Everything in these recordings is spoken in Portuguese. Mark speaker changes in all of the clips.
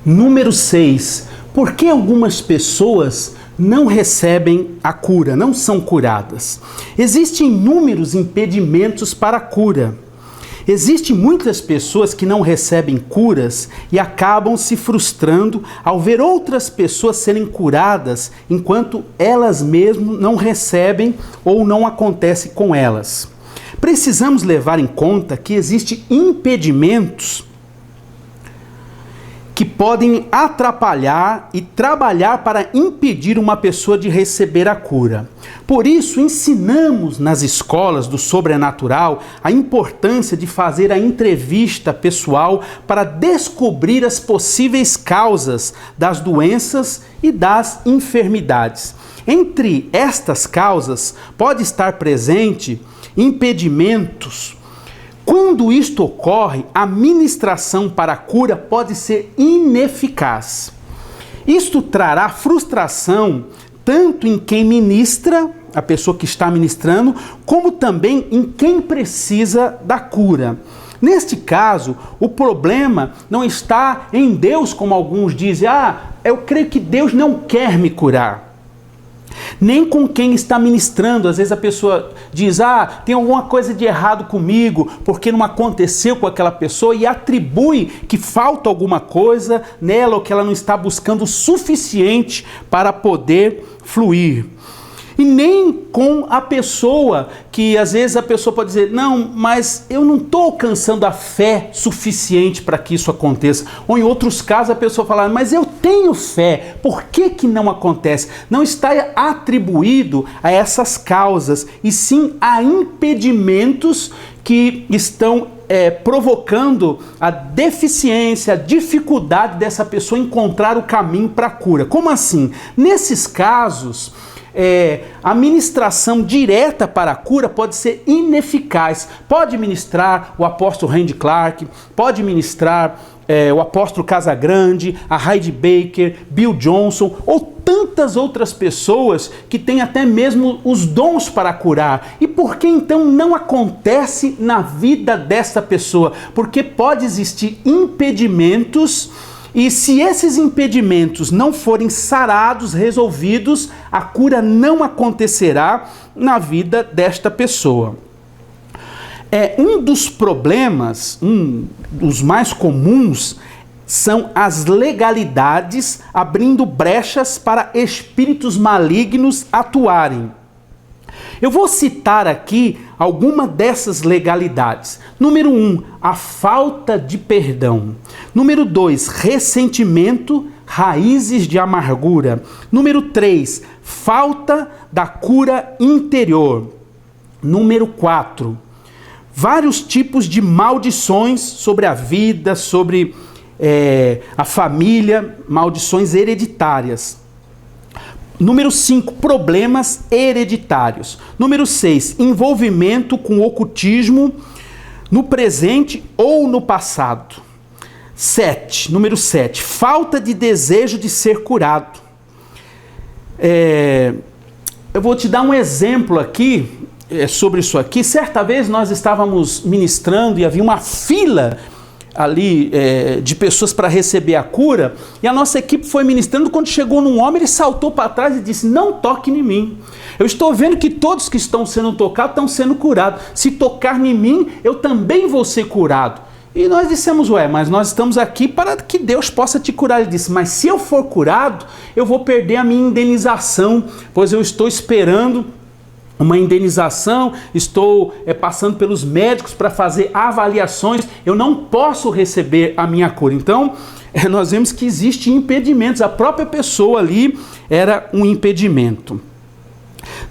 Speaker 1: Número 6. Por que algumas pessoas não recebem a cura, não são curadas? Existem inúmeros impedimentos para a cura. Existem muitas pessoas que não recebem curas e acabam se frustrando ao ver outras pessoas serem curadas enquanto elas mesmas não recebem ou não acontece com elas. Precisamos levar em conta que existem impedimentos que podem atrapalhar e trabalhar para impedir uma pessoa de receber a cura. Por isso, ensinamos nas escolas do sobrenatural a importância de fazer a entrevista pessoal para descobrir as possíveis causas das doenças e das enfermidades. Entre estas causas, pode estar presente impedimentos. Quando isto ocorre, a ministração para a cura pode ser ineficaz. Isto trará frustração tanto em quem ministra, a pessoa que está ministrando, como também em quem precisa da cura. Neste caso, o problema não está em Deus, como alguns dizem, eu creio que Deus não quer me curar. Nem com quem está ministrando. Às vezes a pessoa diz, tem alguma coisa de errado comigo, porque não aconteceu com aquela pessoa, e atribui que falta alguma coisa nela, ou que ela não está buscando o suficiente para poder fluir. E nem com a pessoa, que às vezes a pessoa pode dizer, não, mas eu não estou alcançando a fé suficiente para que isso aconteça. Ou em outros casos a pessoa fala, mas eu tenho fé, por que não acontece? Não está atribuído a essas causas, e sim a impedimentos que estão provocando a deficiência, a dificuldade dessa pessoa encontrar o caminho para a cura. Como assim? Nesses casos, a ministração direta para a cura pode ser ineficaz. Pode ministrar o apóstolo Randy Clark, pode ministrar o apóstolo Casagrande, a Heidi Baker, Bill Johnson, ou tantas outras pessoas que têm até mesmo os dons para curar. E por que então não acontece na vida dessa pessoa? Porque pode existir impedimentos. E se esses impedimentos não forem sarados, resolvidos, a cura não acontecerá na vida desta pessoa. Um dos problemas, dos mais comuns, são as legalidades abrindo brechas para espíritos malignos atuarem. Eu vou citar aqui alguma dessas legalidades. Número 1, a falta de perdão. Número 2, ressentimento, raízes de amargura. Número 3, falta da cura interior. Número 4, vários tipos de maldições sobre a vida, sobre a família, maldições hereditárias. Número 5, problemas hereditários. Número 6, envolvimento com ocultismo no presente ou no passado. Número 7, falta de desejo de ser curado. Eu vou te dar um exemplo aqui sobre isso aqui. Certa vez nós estávamos ministrando e havia uma fila ali de pessoas para receber a cura, e a nossa equipe foi ministrando. Quando chegou num homem, ele saltou para trás e disse, não toque em mim, eu estou vendo que todos que estão sendo tocados estão sendo curados, se tocar em mim, eu também vou ser curado. E nós dissemos, mas nós estamos aqui para que Deus possa te curar. Ele disse, mas se eu for curado, eu vou perder a minha indenização, pois eu estou esperando uma indenização, estou passando pelos médicos para fazer avaliações, eu não posso receber a minha cura. Então, nós vemos que existem impedimentos, a própria pessoa ali era um impedimento.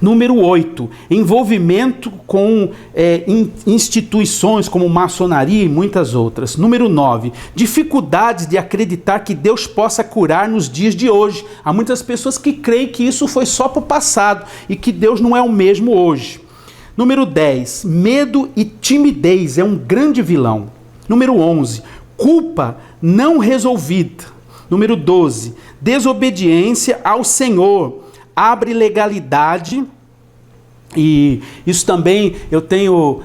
Speaker 1: Número 8, envolvimento com instituições como maçonaria e muitas outras. Número 9, dificuldades de acreditar que Deus possa curar nos dias de hoje. Há muitas pessoas que creem que isso foi só para o passado e que Deus não é o mesmo hoje. Número 10, medo e timidez é um grande vilão. Número 11, culpa não resolvida. Número 12, desobediência ao Senhor. Abre legalidade E isso também eu tenho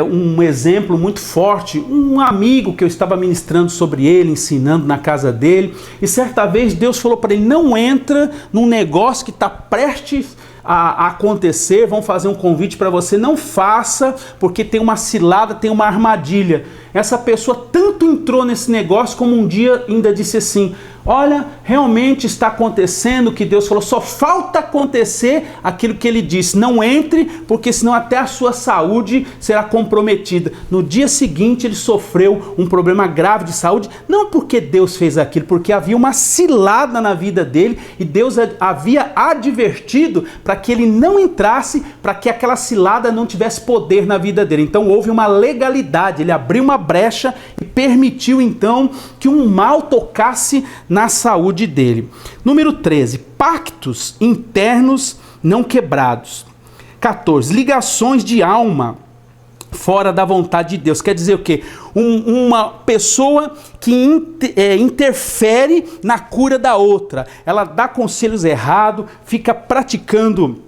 Speaker 1: um exemplo muito forte, um amigo que eu estava ministrando sobre ele, ensinando na casa dele, e certa vez Deus falou para ele: não entra num negócio que está prestes a acontecer, vão fazer um convite para você, não faça, porque tem uma cilada, tem uma armadilha. Essa pessoa tanto entrou nesse negócio como um dia ainda disse assim: olha, realmente está acontecendo o que Deus falou, só falta acontecer aquilo que ele disse, não entre, porque senão até a sua saúde será comprometida. No dia seguinte ele sofreu um problema grave de saúde, não porque Deus fez aquilo, porque havia uma cilada na vida dele e Deus havia advertido para que ele não entrasse, para que aquela cilada não tivesse poder na vida dele. Então houve uma legalidade, ele abriu uma brecha e permitiu então que um mal tocasse na saúde dele. Número 13, pactos internos não quebrados. 14, ligações de alma fora da vontade de Deus. Quer dizer o quê? Uma pessoa que interfere na cura da outra. Ela dá conselhos errados, fica praticando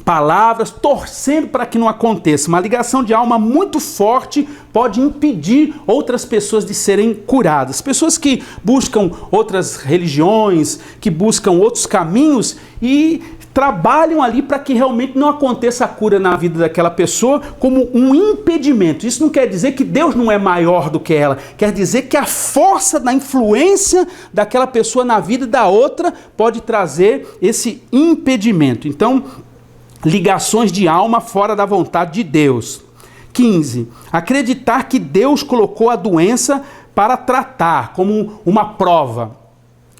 Speaker 1: palavras, torcendo para que não aconteça. Uma ligação de alma muito forte pode impedir outras pessoas de serem curadas. Pessoas que buscam outras religiões, que buscam outros caminhos e trabalham ali para que realmente não aconteça a cura na vida daquela pessoa como um impedimento. Isso não quer dizer que Deus não é maior do que ela, quer dizer que a força da influência daquela pessoa na vida da outra pode trazer esse impedimento. Então, ligações de alma fora da vontade de Deus. 15. Acreditar que Deus colocou a doença para tratar, como uma prova.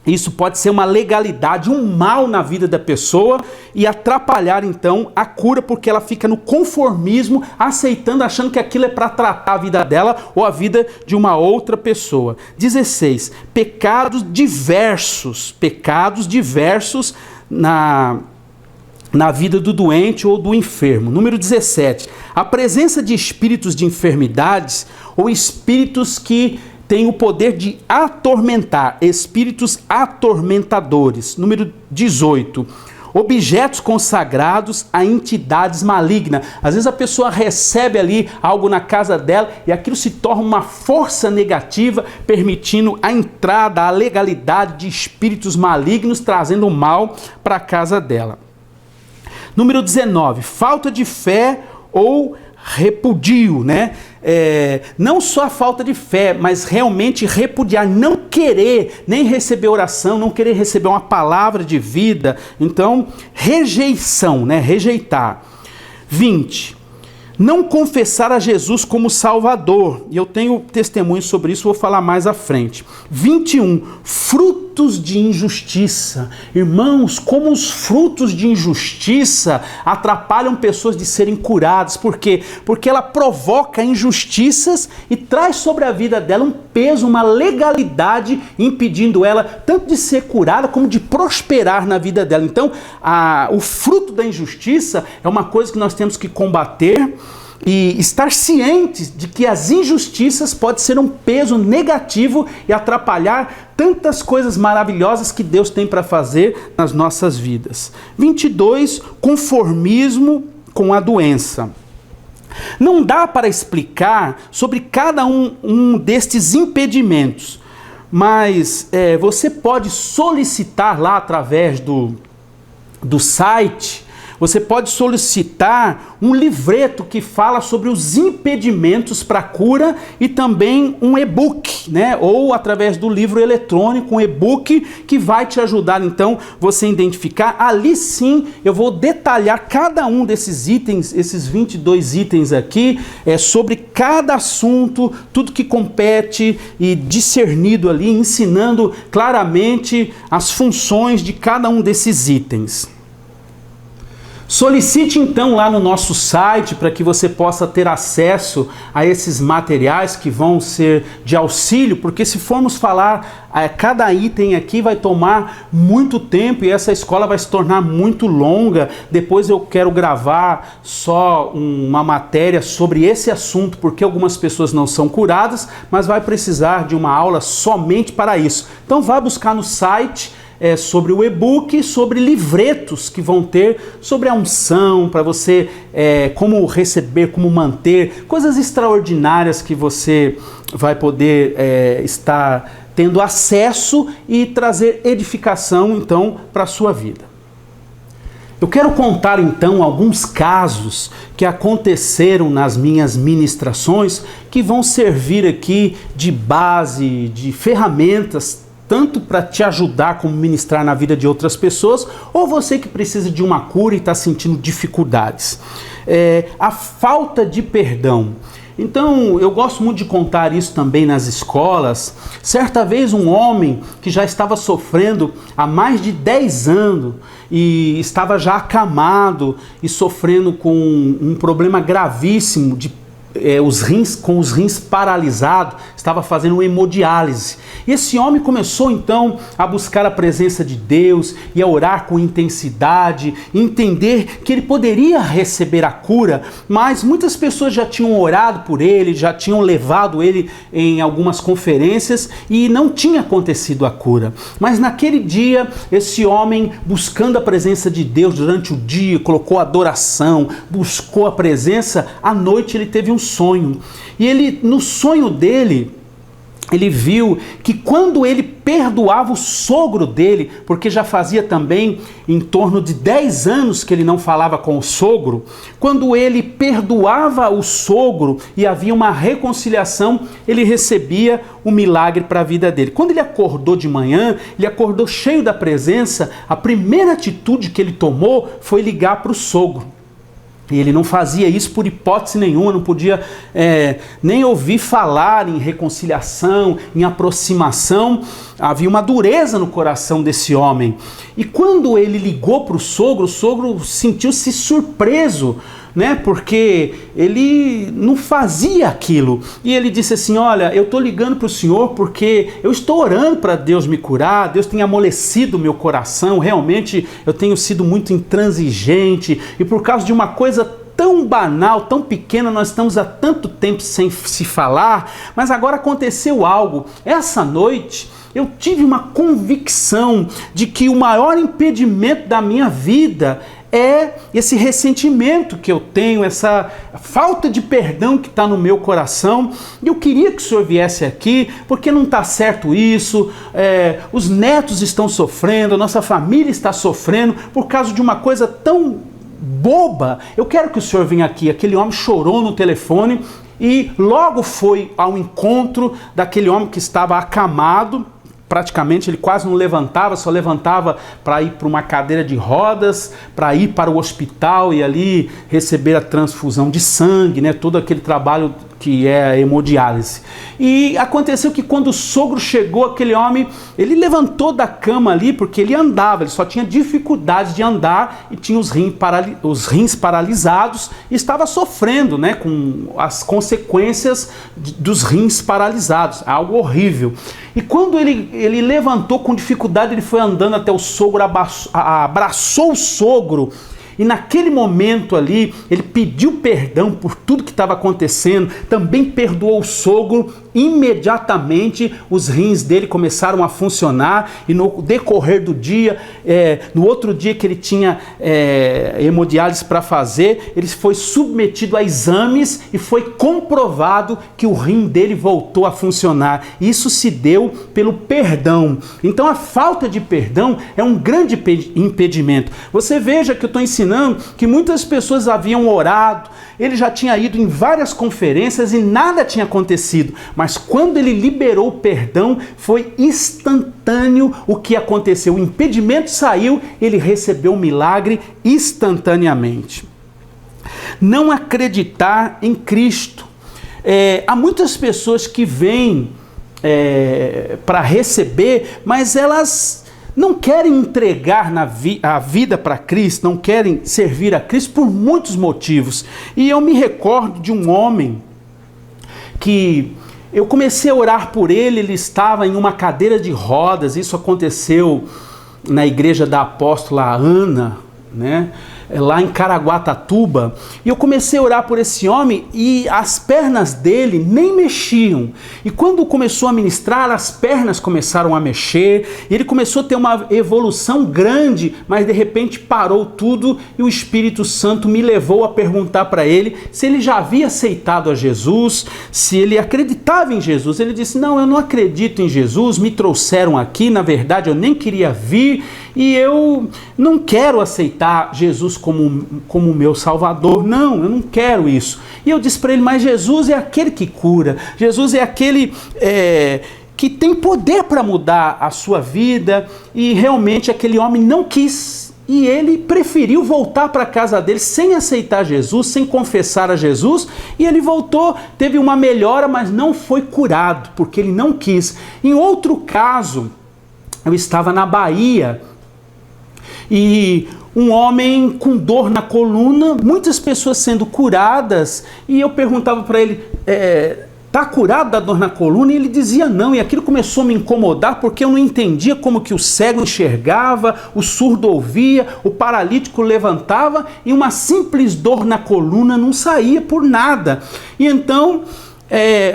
Speaker 1: Isso pode ser uma legalidade, um mal na vida da pessoa e atrapalhar então a cura, porque ela fica no conformismo, aceitando, achando que aquilo é para tratar a vida dela ou a vida de uma outra pessoa. 16. Pecados diversos na vida do doente ou do enfermo. Número 17. A presença de espíritos de enfermidades ou espíritos que têm o poder de atormentar, espíritos atormentadores. Número 18. Objetos consagrados a entidades malignas. Às vezes a pessoa recebe ali algo na casa dela e aquilo se torna uma força negativa, permitindo a entrada, a legalidade de espíritos malignos, trazendo mal para a casa dela. Número 19, falta de fé ou repudio, né? Não só a falta de fé, mas realmente repudiar, não querer nem receber oração, não querer receber uma palavra de vida. Então, rejeição, né? Rejeitar. 20. Não confessar a Jesus como Salvador. E eu tenho testemunhos sobre isso, vou falar mais à frente. 21. Frutos de injustiça. Irmãos, como os frutos de injustiça atrapalham pessoas de serem curadas. Por quê? Porque ela provoca injustiças e traz sobre a vida dela um peso, uma legalidade, impedindo ela tanto de ser curada como de prosperar na vida dela. Então, o fruto da injustiça é uma coisa que nós temos que combater e estar cientes de que as injustiças podem ser um peso negativo e atrapalhar tantas coisas maravilhosas que Deus tem para fazer nas nossas vidas. 22. Conformismo com a doença. Não dá para explicar sobre cada um destes impedimentos, mas você pode solicitar lá através do site. Você pode solicitar um livreto que fala sobre os impedimentos para a cura e também um e-book, né? Ou através do livro eletrônico, um e-book que vai te ajudar, então, você identificar. Ali sim, eu vou detalhar cada um desses itens, esses 22 itens aqui, sobre cada assunto, tudo que compete e discernido ali, ensinando claramente as funções de cada um desses itens. Solicite então lá no nosso site para que você possa ter acesso a esses materiais que vão ser de auxílio, porque se formos falar cada item aqui vai tomar muito tempo e essa escola vai se tornar muito longa. Depois eu quero gravar só uma matéria sobre esse assunto, porque algumas pessoas não são curadas, mas vai precisar de uma aula somente para isso. Então vá buscar no site sobre o e-book, sobre livretos que vão ter sobre a unção, para você como receber, como manter, coisas extraordinárias que você vai poder estar tendo acesso e trazer edificação então para a sua vida. Eu quero contar então alguns casos que aconteceram nas minhas ministrações que vão servir aqui de base, de ferramentas, tanto para te ajudar como ministrar na vida de outras pessoas, ou você que precisa de uma cura e está sentindo dificuldades. A falta de perdão. Então, eu gosto muito de contar isso também nas escolas. Certa vez um homem que já estava sofrendo há mais de 10 anos e estava já acamado e sofrendo com um problema gravíssimo de com os rins paralisados, estava fazendo hemodiálise. E esse homem começou então a buscar a presença de Deus e a orar com intensidade, entender que ele poderia receber a cura, mas muitas pessoas já tinham orado por ele, já tinham levado ele em algumas conferências e não tinha acontecido a cura. Mas naquele dia, esse homem, buscando a presença de Deus durante o dia, colocou adoração, buscou a presença, à noite ele teve um sonho. E ele, no sonho dele, ele viu que quando ele perdoava o sogro dele, porque já fazia também em torno de 10 anos que ele não falava com o sogro, quando ele perdoava o sogro e havia uma reconciliação, ele recebia um milagre para a vida dele. Quando ele acordou de manhã, ele acordou cheio da presença, a primeira atitude que ele tomou foi ligar para o sogro. E ele não fazia isso por hipótese nenhuma, não podia nem ouvir falar em reconciliação, em aproximação. Havia uma dureza no coração desse homem. E quando ele ligou para o sogro sentiu-se surpreso, né? Porque ele não fazia aquilo. E ele disse assim: olha, eu estou ligando para o senhor porque eu estou orando para Deus me curar, Deus tem amolecido o meu coração, realmente eu tenho sido muito intransigente e por causa de uma coisa tão banal, tão pequena, nós estamos há tanto tempo sem se falar, mas agora aconteceu algo. Essa noite eu tive uma convicção de que o maior impedimento da minha vida é esse ressentimento que eu tenho, essa falta de perdão que está no meu coração. E eu queria que o senhor viesse aqui, porque não está certo isso, os netos estão sofrendo, a nossa família está sofrendo por causa de uma coisa tão boba. Eu quero que o senhor venha aqui. Aquele homem chorou no telefone e logo foi ao encontro daquele homem que estava acamado. Praticamente ele quase não levantava, só levantava para ir para uma cadeira de rodas, para ir para o hospital e ali receber a transfusão de sangue, né? Todo aquele trabalho que é a hemodiálise. E aconteceu que quando o sogro chegou, aquele homem, ele levantou da cama ali, porque ele andava, ele só tinha dificuldade de andar e tinha os rins paralisados e estava sofrendo, né, com as consequências dos rins paralisados, algo horrível. E quando ele levantou com dificuldade, ele foi andando até o sogro, abraçou o sogro. E naquele momento ali, ele pediu perdão por tudo que estava acontecendo, também perdoou o sogro. Imediatamente os rins dele começaram a funcionar e no decorrer do dia, no outro dia que ele tinha hemodiálise para fazer, ele foi submetido a exames e foi comprovado que o rim dele voltou a funcionar. Isso se deu pelo perdão. Então a falta de perdão é um grande impedimento. Você veja que eu estou ensinando que muitas pessoas haviam orado, ele já tinha ido em várias conferências e nada tinha acontecido, mas quando ele liberou o perdão, foi instantâneo o que aconteceu. O impedimento saiu, ele recebeu o milagre instantaneamente. Não acreditar em Cristo. Há muitas pessoas que vêm para receber, mas elas não querem entregar a vida para Cristo, não querem servir a Cristo por muitos motivos. E eu me recordo de um homem que eu comecei a orar por ele, ele estava em uma cadeira de rodas, isso aconteceu na igreja da apóstola Ana, né? lá em Caraguatatuba, e eu comecei a orar por esse homem e as pernas dele nem mexiam. E quando começou a ministrar, as pernas começaram a mexer, e ele começou a ter uma evolução grande, mas de repente parou tudo e o Espírito Santo me levou a perguntar para ele se ele já havia aceitado a Jesus, se ele acreditava em Jesus. Ele disse: não, eu não acredito em Jesus, me trouxeram aqui, na verdade eu nem queria vir e eu não quero aceitar Jesus como meu Salvador, não, eu não quero isso. E eu disse para ele: mas Jesus é aquele que cura, Jesus é aquele que tem poder para mudar a sua vida. E realmente aquele homem não quis, e ele preferiu voltar para a casa dele sem aceitar Jesus, sem confessar a Jesus, e ele voltou, teve uma melhora, mas não foi curado, porque ele não quis. Em outro caso, eu estava na Bahia, e um homem com dor na coluna, muitas pessoas sendo curadas, e eu perguntava para ele: está curado da dor na coluna? E ele dizia não, e aquilo começou a me incomodar, porque eu não entendia como que o cego enxergava, o surdo ouvia, o paralítico levantava, e uma simples dor na coluna não saía por nada. E então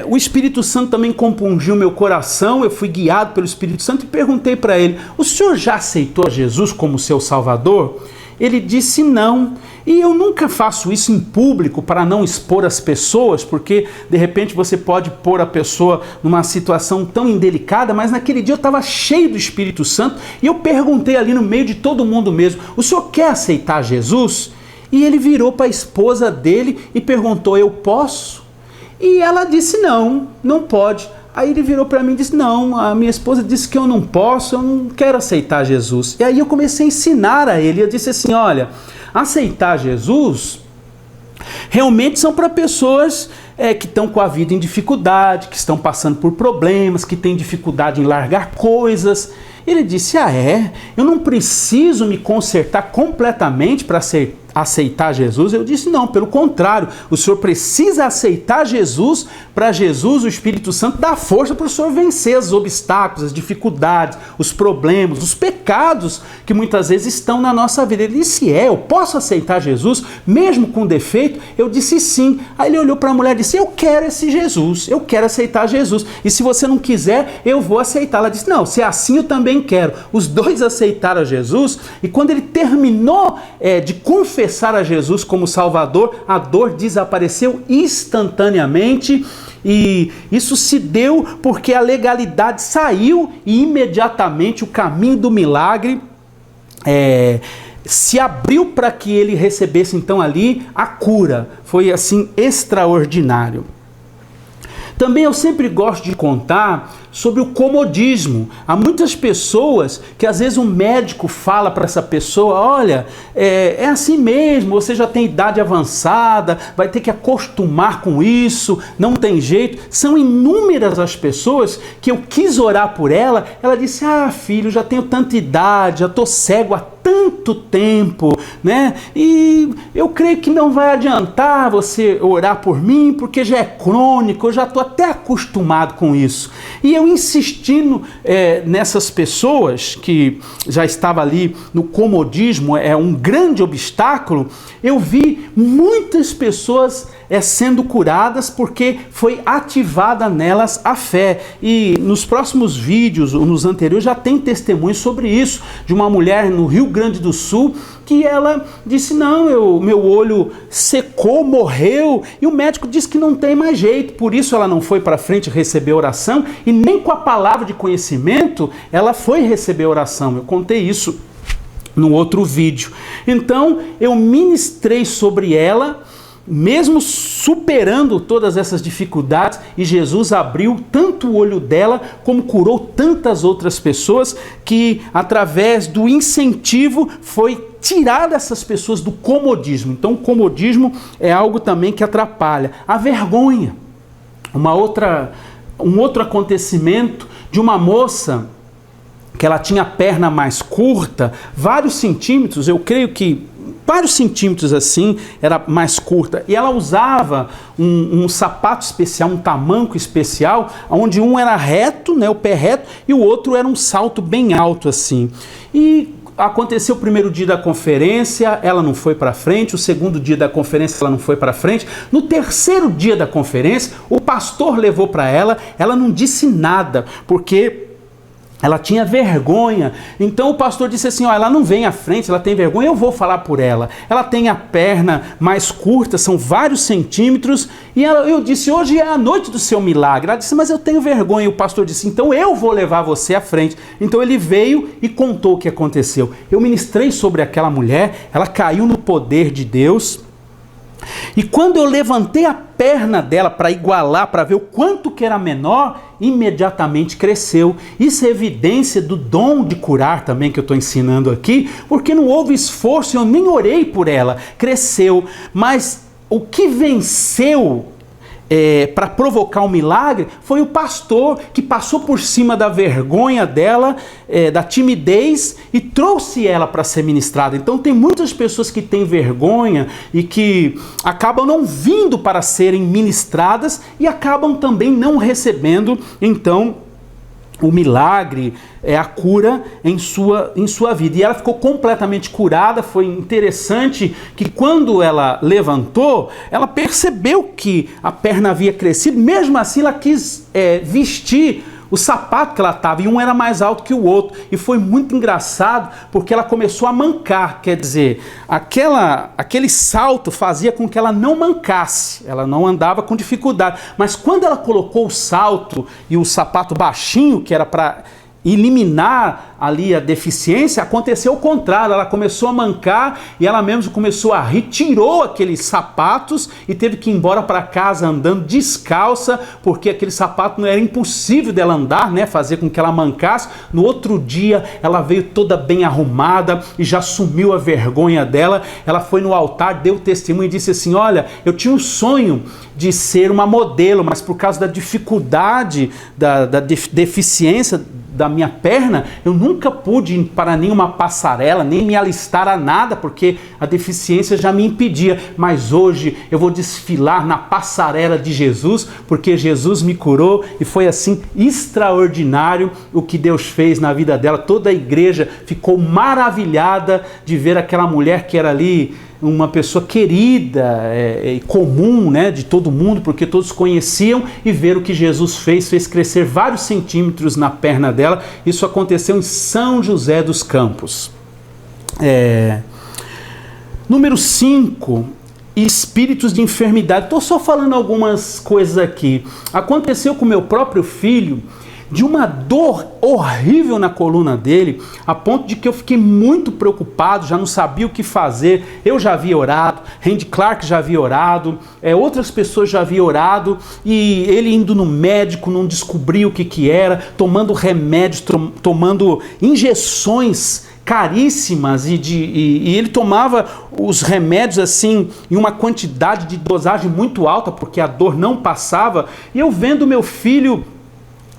Speaker 1: o Espírito Santo também compungiu meu coração, eu fui guiado pelo Espírito Santo e perguntei para ele: o senhor já aceitou Jesus como seu Salvador? Ele disse não. E eu nunca faço isso em público para não expor as pessoas, porque de repente você pode pôr a pessoa numa situação tão indelicada, mas naquele dia eu estava cheio do Espírito Santo e eu perguntei ali no meio de todo mundo mesmo: o senhor quer aceitar Jesus? E ele virou para a esposa dele e perguntou: eu posso? E ela disse não, não pode. Aí ele virou para mim e disse: não, a minha esposa disse que eu não posso, eu não quero aceitar Jesus. E aí eu comecei a ensinar a ele, eu disse assim: olha, aceitar Jesus realmente são para pessoas que estão com a vida em dificuldade, que estão passando por problemas, que têm dificuldade em largar coisas. Ele disse: ah, eu não preciso me consertar completamente para aceitar Jesus? Eu disse: não, pelo contrário, o senhor precisa aceitar Jesus, para Jesus, o Espírito Santo, dar força para o senhor vencer os obstáculos, as dificuldades, os problemas, os pecados que muitas vezes estão na nossa vida. Ele disse: eu posso aceitar Jesus mesmo com defeito? Eu disse sim. Aí ele olhou para a mulher e disse: eu quero esse Jesus, eu quero aceitar Jesus, e se você não quiser, eu vou aceitar. Ela disse: não, se é assim eu também quero. Os dois aceitaram a Jesus, e quando ele terminou de confessar a Jesus como Salvador, a dor desapareceu instantaneamente. E isso se deu porque a legalidade saiu e imediatamente o caminho do milagre se abriu para que ele recebesse então ali a cura. Foi assim extraordinário. Também eu sempre gosto de contar sobre o comodismo. Há muitas pessoas que às vezes um médico fala para essa pessoa: olha, é assim mesmo, você já tem idade avançada, vai ter que acostumar com isso, não tem jeito. São inúmeras as pessoas que eu quis orar por ela, ela disse: ah, filho, já tenho tanta idade, já estou cego há tanto tempo, né? E eu creio que não vai adiantar você orar por mim, porque já é crônico, eu já estou até acostumado com isso. E eu insistindo nessas pessoas que já estavam ali no comodismo, um grande obstáculo, eu vi muitas pessoas sendo curadas porque foi ativada nelas a fé. E nos próximos vídeos, nos anteriores, já tem testemunho sobre isso, de uma mulher no Rio Grande do Sul, que ela disse: não, meu olho secou, morreu, e o médico disse que não tem mais jeito. Por isso ela não foi para frente receber oração, e nem com a palavra de conhecimento ela foi receber oração. Eu contei isso no outro vídeo. Então eu ministrei sobre ela, mesmo superando todas essas dificuldades, e Jesus abriu tanto o olho dela, como curou tantas outras pessoas, que através do incentivo foi tirar essas pessoas do comodismo. Então o comodismo é algo também que atrapalha. A vergonha, um outro acontecimento de uma moça que ela tinha a perna mais curta, vários centímetros, eu creio que vários centímetros assim, era mais curta, e ela usava um sapato especial, um tamanco especial, onde um era reto, né, o pé reto, e o outro era um salto bem alto assim. E aconteceu o primeiro dia da conferência, ela não foi para frente, o segundo dia da conferência ela não foi para frente. No terceiro dia da conferência, o pastor levou para ela não disse nada, porque ela tinha vergonha. Então o pastor disse assim, ó, ela não vem à frente, ela tem vergonha, eu vou falar por ela. Ela tem a perna mais curta, são vários centímetros, e eu disse, hoje é a noite do seu milagre. Ela disse, mas eu tenho vergonha. E o pastor disse, então eu vou levar você à frente. Então ele veio e contou o que aconteceu. Eu ministrei sobre aquela mulher, ela caiu no poder de Deus. E quando eu levantei a perna dela para igualar, para ver o quanto que era menor, imediatamente cresceu. Isso é evidência do dom de curar também que eu estou ensinando aqui, porque não houve esforço, eu nem orei por ela, cresceu. Mas o que venceu para provocar um milagre foi o pastor que passou por cima da vergonha dela, da timidez, e trouxe ela para ser ministrada. Então tem muitas pessoas que têm vergonha e que acabam não vindo para serem ministradas e acabam também não recebendo, então, o milagre, a cura em sua vida. E ela ficou completamente curada. Foi interessante que quando ela levantou, ela percebeu que a perna havia crescido. Mesmo assim, ela quis vestir o sapato que ela estava, e um era mais alto que o outro. E foi muito engraçado, porque ela começou a mancar, quer dizer, aquele salto fazia com que ela não mancasse, ela não andava com dificuldade. Mas quando ela colocou o salto e o sapato baixinho, que era para eliminar ali a deficiência, aconteceu o contrário. Ela começou a mancar e ela mesmo começou a rir, tirou aqueles sapatos e teve que ir embora para casa andando descalça, porque aquele sapato não era impossível dela andar, né, fazer com que ela mancasse. No outro dia ela veio toda bem arrumada e já sumiu a vergonha dela. Ela foi no altar, deu testemunho e disse assim, olha, eu tinha um sonho de ser uma modelo, mas por causa da dificuldade, da deficiência da minha perna, eu nunca pude ir para nenhuma passarela, nem me alistar a nada, porque a deficiência já me impedia. Mas hoje eu vou desfilar na passarela de Jesus, porque Jesus me curou, e foi assim extraordinário o que Deus fez na vida dela. Toda a igreja ficou maravilhada de ver aquela mulher que era ali uma pessoa querida e comum, né, de todo mundo, porque todos conheciam, e ver o que Jesus fez crescer vários centímetros na perna dela. Isso aconteceu em São José dos Campos. Número 5, espíritos de enfermidade. Estou só falando algumas coisas aqui. Aconteceu com meu próprio filho, de uma dor horrível na coluna dele, a ponto de que eu fiquei muito preocupado, já não sabia o que fazer. Eu já havia orado, Randy Clark já havia orado, outras pessoas já haviam orado, e ele indo no médico, não descobriu o que era, tomando remédios, tomando injeções caríssimas, e ele tomava os remédios assim em uma quantidade de dosagem muito alta, porque a dor não passava. E eu vendo meu filho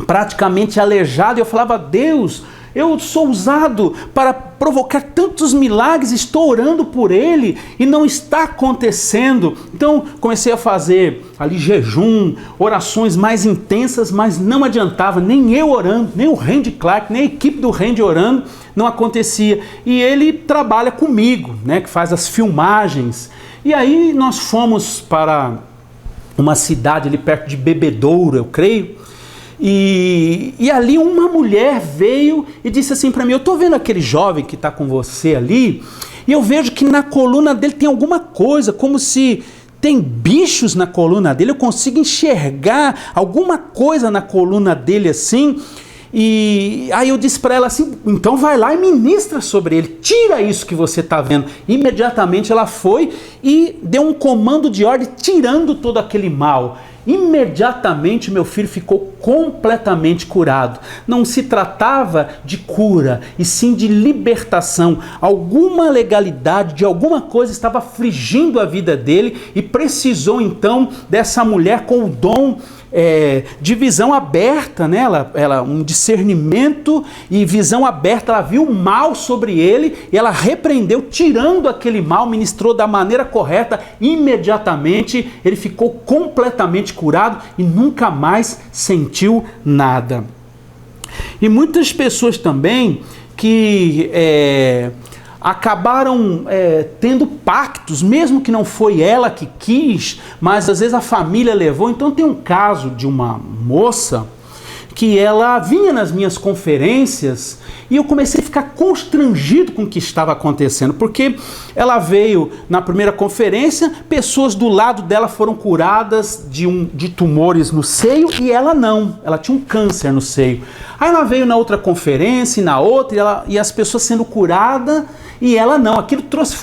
Speaker 1: praticamente aleijado, eu falava, Deus, eu sou usado para provocar tantos milagres, estou orando por ele e não está acontecendo. Então comecei a fazer ali jejum, orações mais intensas, mas não adiantava, nem eu orando, nem o Randy Clark, nem a equipe do Randy orando, não acontecia. E ele trabalha comigo, né, que faz as filmagens. E aí nós fomos para uma cidade ali perto de Bebedouro, eu creio. E ali uma mulher veio e disse assim para mim, eu estou vendo aquele jovem que está com você ali, e eu vejo que na coluna dele tem alguma coisa, como se tem bichos na coluna dele, eu consigo enxergar alguma coisa na coluna dele assim. E aí eu disse para ela assim, então vai lá e ministra sobre ele, tira isso que você está vendo. Imediatamente ela foi e deu um comando de ordem, tirando todo aquele mal. Imediatamente meu filho ficou completamente curado. Não se tratava de cura, e sim de libertação. Alguma legalidade de alguma coisa estava afligindo a vida dele, e precisou então dessa mulher com o dom de visão aberta, né? Ela um discernimento e visão aberta. Ela viu o mal sobre ele e ela repreendeu, tirando aquele mal, ministrou da maneira correta. Imediatamente ele ficou completamente curado e nunca mais sentiu nada. E muitas pessoas também que acabaram tendo pactos, mesmo que não foi ela que quis, mas às vezes a família levou. Então tem um caso de uma moça que ela vinha nas minhas conferências e eu comecei a ficar constrangido com o que estava acontecendo, porque ela veio na primeira conferência, pessoas do lado dela foram curadas de tumores no seio e ela não, ela tinha um câncer no seio. Aí ela veio na outra conferência e na outra e as pessoas sendo curadas e ela não. Aquilo trouxe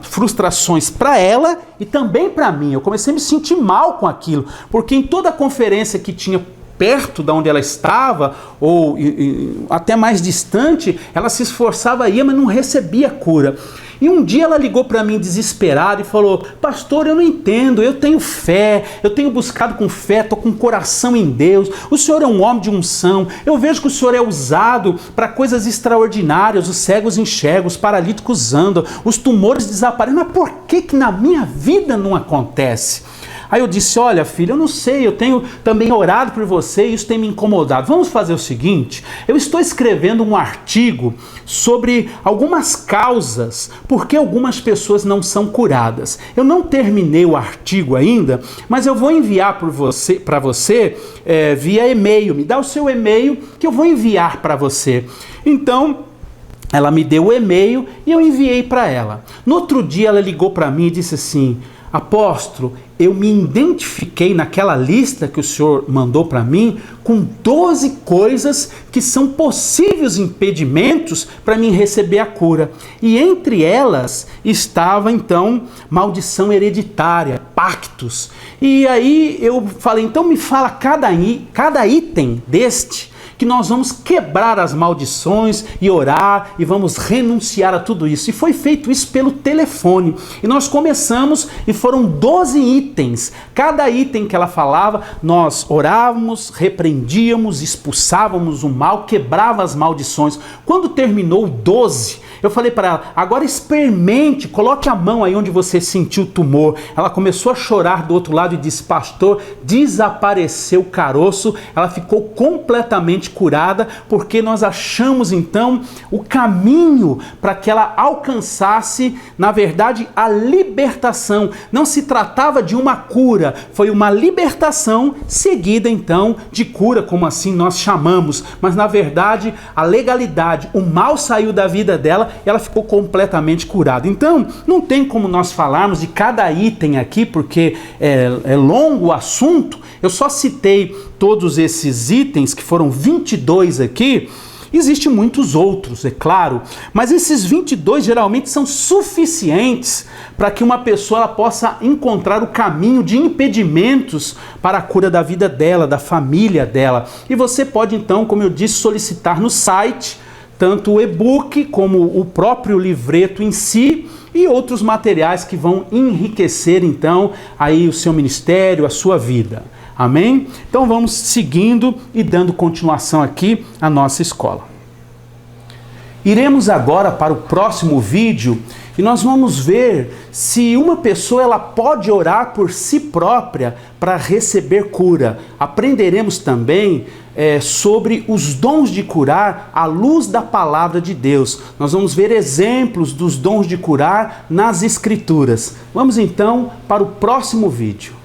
Speaker 1: frustrações para ela e também para mim. Eu comecei a me sentir mal com aquilo, porque em toda a conferência que tinha perto de onde ela estava, ou até mais distante, ela se esforçava a ir, mas não recebia cura. E um dia ela ligou para mim desesperada e falou: pastor, eu não entendo, eu tenho fé, eu tenho buscado com fé, estou com o coração em Deus, o senhor é um homem de unção, eu vejo que o senhor é usado para coisas extraordinárias, os cegos enxergam, os paralíticos andam, os tumores desaparecem, mas por que na minha vida não acontece? Aí eu disse: olha, filha, eu não sei, eu tenho também orado por você e isso tem me incomodado. Vamos fazer o seguinte, eu estou escrevendo um artigo sobre algumas causas por que algumas pessoas não são curadas. Eu não terminei o artigo ainda, mas eu vou enviar para você via e-mail. Me dá o seu e-mail que eu vou enviar para você. Então, ela me deu o e-mail e eu enviei para ela. No outro dia ela ligou para mim e disse assim: apóstolo, eu me identifiquei naquela lista que o senhor mandou para mim com 12 coisas que são possíveis impedimentos para mim receber a cura. E entre elas estava então maldição hereditária, pactos. E aí eu falei: então me fala cada item deste, que nós vamos quebrar as maldições e orar e vamos renunciar a tudo isso. E foi feito isso pelo telefone. E nós começamos e foram 12 itens. Cada item que ela falava, nós orávamos, repreendíamos, expulsávamos o mal, quebrava as maldições. Quando terminou 12, eu falei para ela: agora experimente, coloque a mão aí onde você sentiu o tumor. Ela começou a chorar do outro lado e disse: pastor, desapareceu o caroço. Ela ficou completamente curada, porque nós achamos então o caminho para que ela alcançasse, na verdade, a libertação. Não se tratava de uma cura, foi uma libertação seguida então de cura, como assim nós chamamos, mas na verdade a legalidade, o mal saiu da vida dela e ela ficou completamente curada. Então não tem como nós falarmos de cada item aqui, porque é longo o assunto. Eu só citei todos esses itens, que foram 22 aqui. Existem muitos outros, é claro, mas esses 22 geralmente são suficientes para que uma pessoa ela possa encontrar o caminho de impedimentos para a cura da vida dela, da família dela. E você pode então, como eu disse, solicitar no site tanto o e-book como o próprio livreto em si e outros materiais que vão enriquecer então aí o seu ministério, a sua vida. Amém? Então vamos seguindo e dando continuação aqui à nossa escola. Iremos agora para o próximo vídeo e nós vamos ver se uma pessoa ela pode orar por si própria para receber cura. Aprenderemos também sobre os dons de curar à luz da palavra de Deus. Nós vamos ver exemplos dos dons de curar nas Escrituras. Vamos então para o próximo vídeo.